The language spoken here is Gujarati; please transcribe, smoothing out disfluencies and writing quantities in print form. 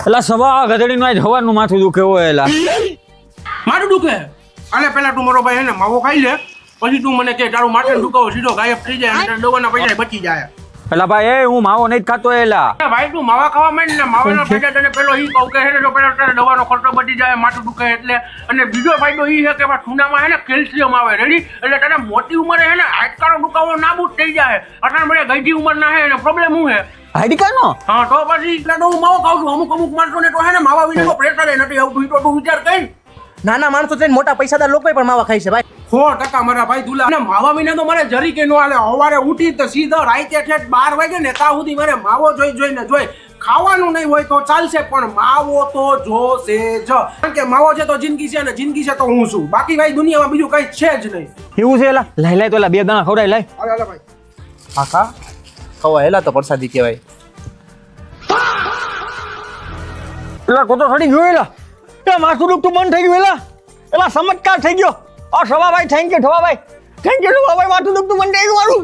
એલા સવા ગધડીનું આજ હવાનું માથું દુખે હોય એલા. મારું દુખે આલે પેલા તું મારો ભાઈ હે ને માવો ખાઈ લે પછી તું મને કે તારું માથે દુખાવો સીધો ગાયબ થઈ જાય અને દવાના પૈસા બચી જાય. એલા ભાઈ એ હું માવો નહીં જ ખાતો એલા. ભાઈ તું માવા ખાવા માંડ ને માવાના ફાયદા તને પેલો ઈ કહું કે હે ને તો પેલો તારે દવાનો ખર્ચો બચી જાય માથું દુખે એટલે. અને બીજો ફાયદો ઈ છે કે ઠૂંડામાં હે ને કેલ્શિયમ આવે રેડી એટલે તને મોટી ઉંમરે હે ને હાડકાનો દુખાવો નાબૂદ થઈ જાય. અત્યારે મને ગઈઢી ઉંમર ના હે ને પ્રોબ્લેમ શું હે હાડિકાનો? હા તો પછી એટલે તો હું માવો ખાઉં છું. અમુક માણસો ને તો હે ને માવા વિના પ્રેશર નથી આવતું. તો તું વિચાર કઈ નાના માણસો થઈને મોટા પૈસાદાર લોકો પણ માવા ખાય છે ભાઈ. 100% મારા ભાઈ દુલા અને માવા વિના તો મારે જરી કે નો હાલે. સવારે ઉઠી તો સીધા રાતે ઠેઠ 12 વાગે ને ત્યાં સુધી મારે માવો જોઈને જોઈ ખાવાનું નહીં હોય તો ચાલશે પણ માવો તો જોશે જ. કારણ કે માવો છે તો જિંદગી છે ને જિંદગી છે તો હું છું. બાકી ભાઈ દુનિયામાં બીજું કઈ છે જ નહીં. એવું છે એલા? લાય તો એલા 2 દાણા ખવડાય લાય. હાલે ભાઈ આખા ખવા હેલા તો પ્રસાદી કહેવાય. એલા કોતો સડી ગયો એલા. એ માથું દુખતું બંધ થઈ ગયું એલા. એલા ચમત્કાર થઈ ગયો. ઓ Savabhai thank you Savabhai. Thank you Savabhai, માથું દુખતું બંધ થઈ ગયું મારું.